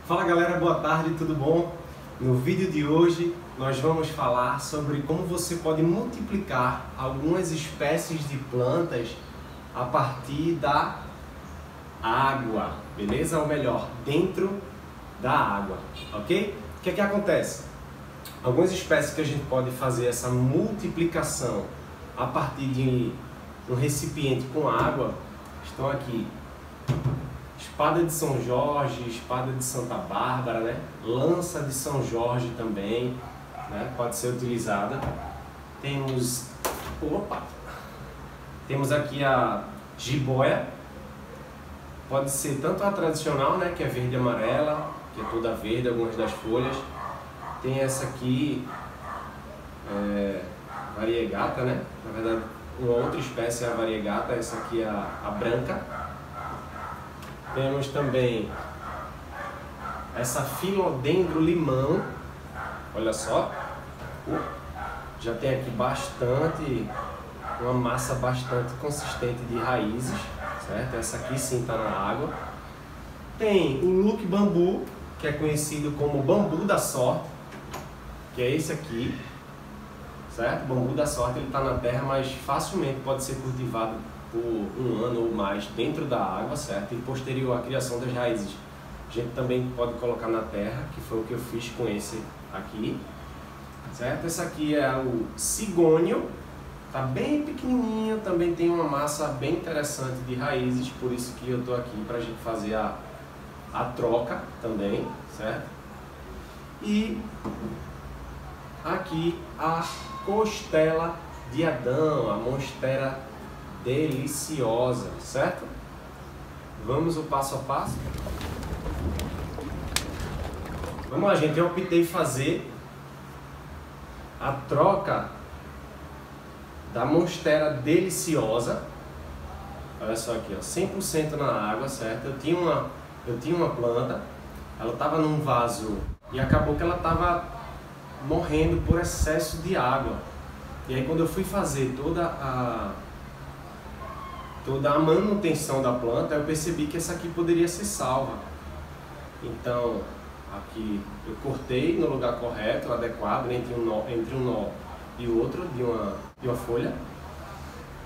Fala galera, boa tarde, tudo bom? No vídeo de hoje nós vamos falar sobre como você pode multiplicar algumas espécies de plantas a partir da água, beleza? Ou melhor, dentro da água, ok? O que é que acontece? Algumas espécies que a gente pode fazer essa multiplicação a partir de um recipiente com água estão aqui. Espada de São Jorge, espada de Santa Bárbara, né? Lança de São Jorge também, né? Pode ser utilizada. Temos aqui a jiboia. Pode ser tanto a tradicional, né? Que é verde e amarela, que é toda verde, algumas das folhas. Tem essa aqui, variegata, né? Na verdade, uma outra espécie é a variegata, essa aqui é a branca. Temos também essa Philodendron limão, olha só, já tem aqui uma massa bastante consistente de raízes, certo? Essa aqui sim está na água. Tem o Luque bambu, que é conhecido como bambu da sorte, que é esse aqui, certo? O bambu da sorte, ele está na terra, mas facilmente pode ser cultivado por um ano ou mais dentro da água, certo? E posterior à criação das raízes, a gente também pode colocar na terra, que foi o que eu fiz com esse aqui, certo? Esse aqui é o cigônio, tá bem pequenininho, também tem uma massa bem interessante de raízes, por isso que eu tô aqui para a gente fazer a troca também, certo? E aqui a costela de Adão, a monstera deliciosa, certo? Vamos o passo a passo. Vamos lá, gente. Eu optei fazer a troca da monstera deliciosa. Olha só aqui, ó, 100% na água, certo? Eu tinha uma planta, ela estava num vaso e acabou que ela estava morrendo por excesso de água. E aí quando eu fui fazer toda a manutenção da planta, eu percebi que essa aqui poderia ser salva. Então, aqui eu cortei no lugar correto, adequado, entre um nó e o outro de uma folha.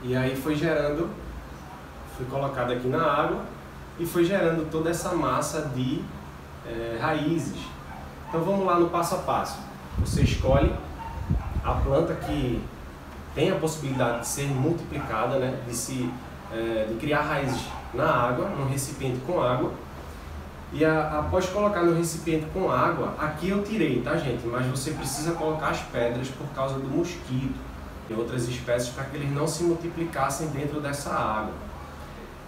E aí fui colocado aqui na água e foi gerando toda essa massa de raízes. Então vamos lá no passo a passo. Você escolhe a planta que tem a possibilidade de ser multiplicada, né? De criar raízes na água, num recipiente com água. E após colocar no recipiente com água, aqui eu tirei, tá, gente? Mas você precisa colocar as pedras por causa do mosquito e outras espécies para que eles não se multiplicassem dentro dessa água.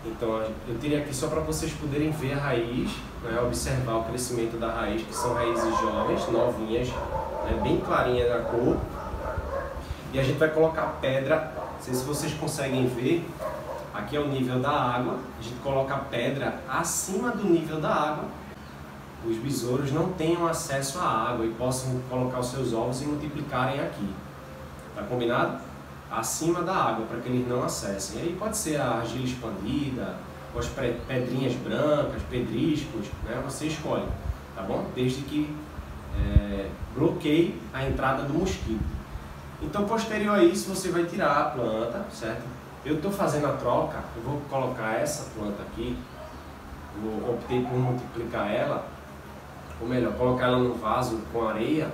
Então eu tirei aqui só para vocês poderem ver a raiz, né? Observar o crescimento da raiz, que são raízes jovens, novinhas, né? Bem clarinha da cor. E a gente vai colocar pedra, não sei se vocês conseguem ver. Aqui é o nível da água, a gente coloca a pedra acima do nível da água. Os besouros não tenham acesso à água e possam colocar os seus ovos e multiplicarem aqui. Tá combinado? Acima da água, para que eles não acessem. E aí pode ser a argila expandida, ou as pedrinhas brancas, pedriscos, né? Você escolhe, tá bom? Desde que bloqueie a entrada do mosquito. Então, posterior a isso, você vai tirar a planta, certo? Eu estou fazendo a troca, eu vou colocar essa planta aqui, optei por multiplicar ela, ou melhor, colocar ela no vaso com areia,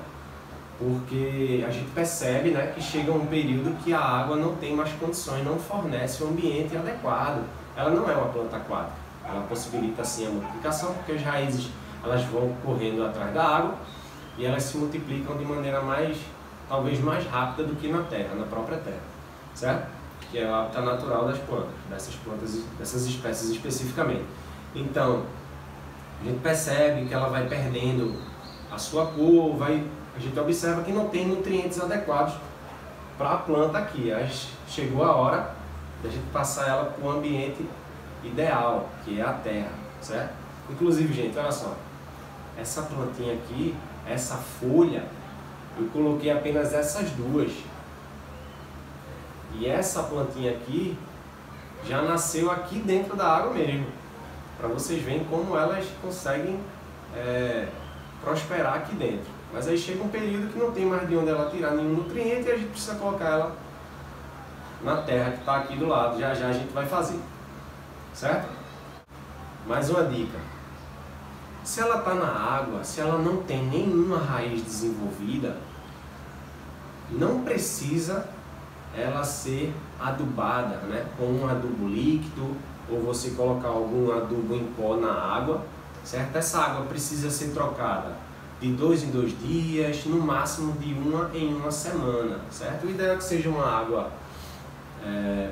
porque a gente percebe, né, que chega um período que a água não tem mais condições, não fornece um ambiente adequado. Ela não é uma planta aquática, ela possibilita sim a multiplicação, porque as raízes elas vão correndo atrás da água e elas se multiplicam de maneira talvez mais rápida do que na terra, na própria terra, certo? Que é o hábitat natural das plantas, dessas espécies especificamente. Então, a gente percebe que ela vai perdendo a sua cor, a gente observa que não tem nutrientes adequados para a planta aqui. Aí chegou a hora da gente passar ela para o ambiente ideal, que é a terra, certo? Inclusive, gente, olha só, essa plantinha aqui, essa folha, eu coloquei apenas essas duas. E essa plantinha aqui já nasceu aqui dentro da água mesmo, para vocês verem como elas conseguem prosperar aqui dentro. Mas aí chega um período que não tem mais de onde ela tirar nenhum nutriente e a gente precisa colocar ela na terra que está aqui do lado. Já já a gente vai fazer, certo? Mais uma dica: se ela está na água, se ela não tem nenhuma raiz desenvolvida, não precisa ela ser adubada, né, com um adubo líquido, ou você colocar algum adubo em pó na água, certo? Essa água precisa ser trocada de 2 em 2 dias, no máximo de 1 em 1 semana, certo? O ideal é que seja uma água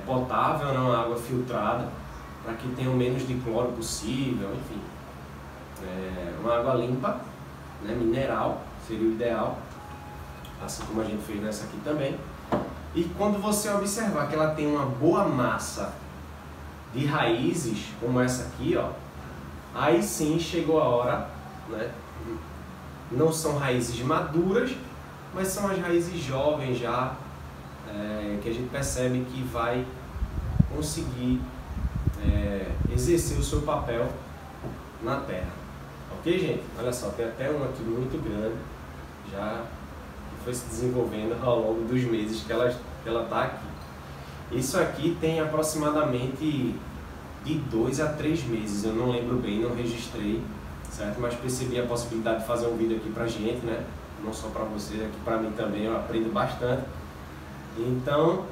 potável, não uma água filtrada, para que tenha o menos de cloro possível, enfim. Uma água limpa, né, mineral, seria o ideal, assim como a gente fez nessa aqui também. E quando você observar que ela tem uma boa massa de raízes, como essa aqui, ó, aí sim chegou a hora, né? Não são raízes maduras, mas são as raízes jovens já, que a gente percebe que vai conseguir exercer o seu papel na terra. Ok, gente? Olha só, tem até uma aqui muito grande, já que foi se desenvolvendo ao longo dos meses que ela está aqui. Isso aqui tem aproximadamente de 2 a 3 meses, eu não lembro bem, não registrei, certo? Mas percebi a possibilidade de fazer um vídeo aqui pra gente, né? Não só para você, aqui para mim também, eu aprendo bastante. Então,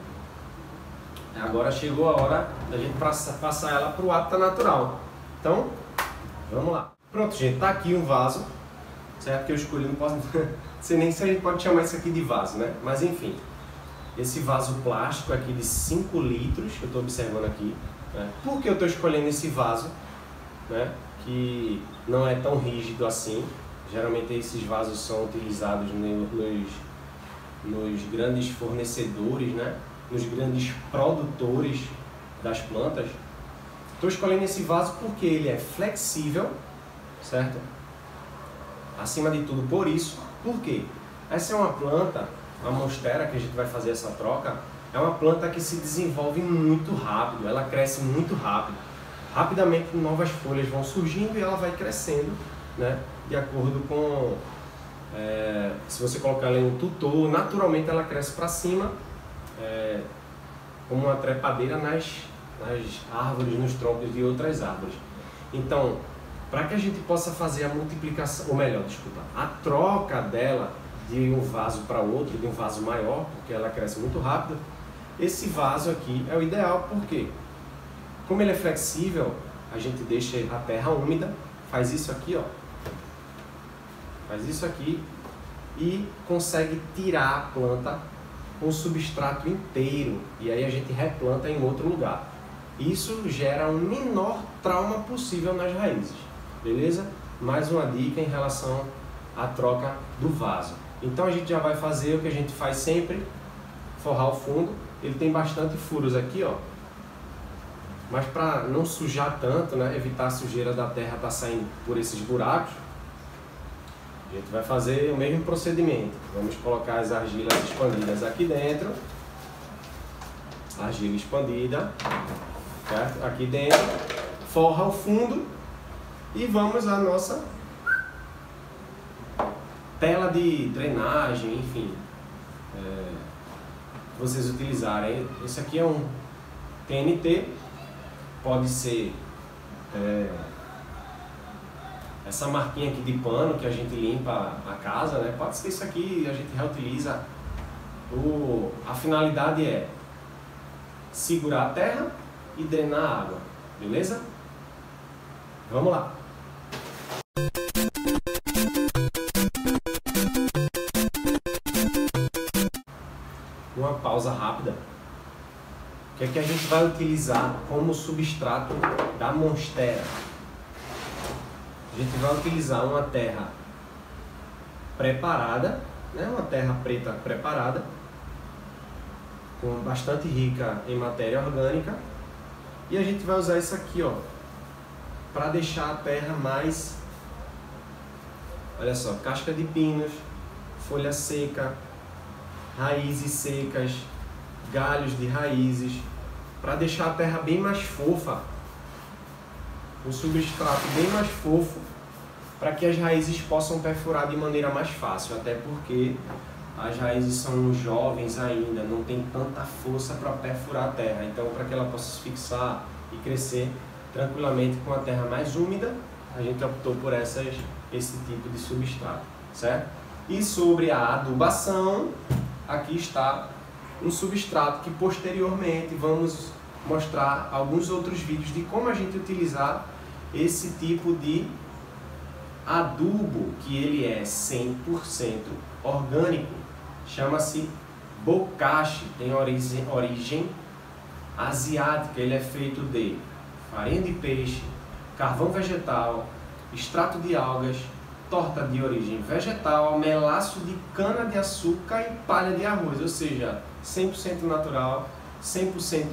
agora chegou a hora da gente passar ela para o hábitat natural. Então, vamos lá. Pronto, gente, tá aqui um vaso, certo? Que eu escolhi, não posso sei nem se a gente pode chamar isso aqui de vaso, né? Mas enfim, esse vaso plástico aqui de 5 litros, que eu estou observando aqui, né? Por que eu estou escolhendo esse vaso, né? Que não é tão rígido assim. Geralmente esses vasos são utilizados nos grandes fornecedores, né? Nos grandes produtores das plantas. Estou escolhendo esse vaso porque ele é flexível, certo? Acima de tudo por isso. Por quê? Essa é uma planta, a monstera, que a gente vai fazer essa troca, é uma planta que se desenvolve muito rápido, ela cresce muito rápido. Rapidamente novas folhas vão surgindo e ela vai crescendo, né? De acordo com... se você colocar ela em um tutor, naturalmente ela cresce para cima, como uma trepadeira nas árvores, nos troncos de outras árvores. Então, para que a gente possa fazer a multiplicação, ou melhor, desculpa, a troca dela de um vaso para outro, de um vaso maior, porque ela cresce muito rápido, esse vaso aqui é o ideal, porque como ele é flexível, a gente deixa a terra úmida, faz isso aqui, ó, faz isso aqui e consegue tirar a planta com o substrato inteiro, e aí a gente replanta em outro lugar. Isso gera um menor trauma possível nas raízes, beleza? Mais uma dica em relação à troca do vaso. Então a gente já vai fazer o que a gente faz sempre, forrar o fundo. Ele tem bastante furos aqui, ó, mas para não sujar tanto, né, evitar a sujeira da terra estar saindo por esses buracos, a gente vai fazer o mesmo procedimento. Vamos colocar as argilas expandidas aqui dentro, argila expandida, certo? Aqui dentro, forra o fundo e vamos à nossa tela de drenagem, enfim, que vocês utilizarem. Esse aqui é um TNT, pode ser essa marquinha aqui de pano que a gente limpa a casa, né? Pode ser isso aqui, a gente reutiliza. A finalidade é segurar a terra e drenar a água, beleza? Vamos lá! Uma pausa rápida. O que é que a gente vai utilizar como substrato da monstera? A gente vai utilizar uma terra preparada, né? Uma terra preta preparada, com bastante rica em matéria orgânica, e a gente vai usar isso aqui, ó, para deixar a terra mais, olha só, casca de pinos, folha seca, raízes secas, galhos de raízes, para deixar a terra bem mais fofa, um substrato bem mais fofo, para que as raízes possam perfurar de maneira mais fácil, até porque as raízes são jovens ainda, não tem tanta força para perfurar a terra. Então, para que ela possa se fixar e crescer tranquilamente com a terra mais úmida, a gente optou por esse tipo de substrato, certo? E sobre a adubação, aqui está um substrato que posteriormente vamos mostrar alguns outros vídeos de como a gente utilizar esse tipo de adubo, que ele é 100% orgânico. Chama-se bokashi, tem origem asiática. Ele é feito de farinha de peixe, carvão vegetal, extrato de algas, torta de origem vegetal, melaço de cana-de-açúcar e palha de arroz, ou seja, 100% natural, 100%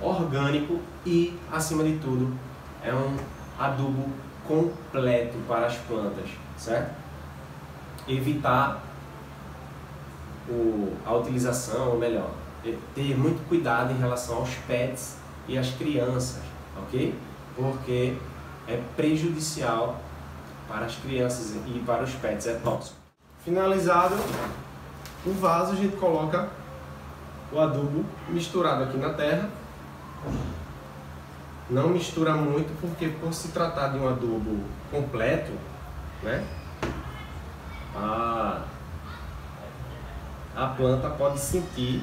orgânico e, acima de tudo, é um adubo completo para as plantas, certo? Evitar a utilização, ou melhor, ter muito cuidado em relação aos pets e às crianças, ok? Porque é prejudicial para as crianças e para os pets, é tóxico. Finalizado o vaso, a gente coloca o adubo misturado aqui na terra. Não mistura muito, porque por se tratar de um adubo completo, né, a planta pode sentir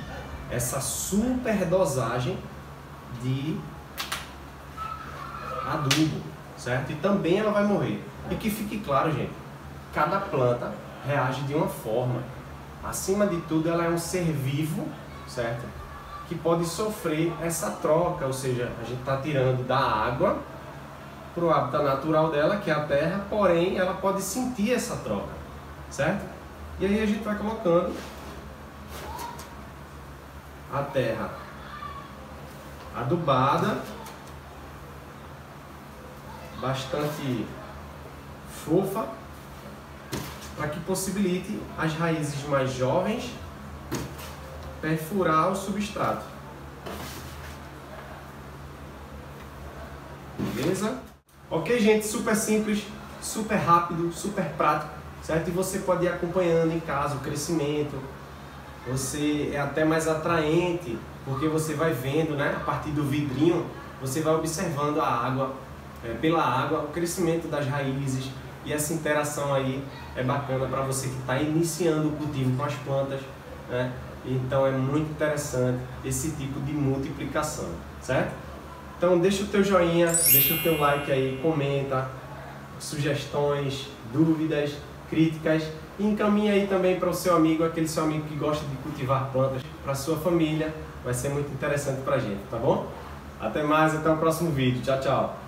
essa super dosagem de adubo, certo? E também ela vai morrer. E que fique claro, gente, cada planta reage de uma forma. Acima de tudo, ela é um ser vivo, certo? Que pode sofrer essa troca, ou seja, a gente está tirando da água para o hábitat natural dela, que é a terra, porém ela pode sentir essa troca, certo? E aí a gente vai colocando a terra adubada, bastante fofa, para que possibilite as raízes mais jovens perfurar o substrato. Beleza? Ok, gente? Super simples, super rápido, super prático, certo? E você pode ir acompanhando em casa o crescimento. Você é até mais atraente, porque você vai vendo, né? A partir do vidrinho, você vai observando a água, pela água, o crescimento das raízes. E essa interação aí é bacana para você que está iniciando o cultivo com as plantas, né? Então é muito interessante esse tipo de multiplicação, certo? Então deixa o teu joinha, deixa o teu like aí, comenta, sugestões, dúvidas, críticas, e encaminha aí também para o seu amigo, aquele seu amigo que gosta de cultivar plantas, para a sua família. Vai ser muito interessante para a gente, tá bom? Até mais, até o próximo vídeo. Tchau, tchau!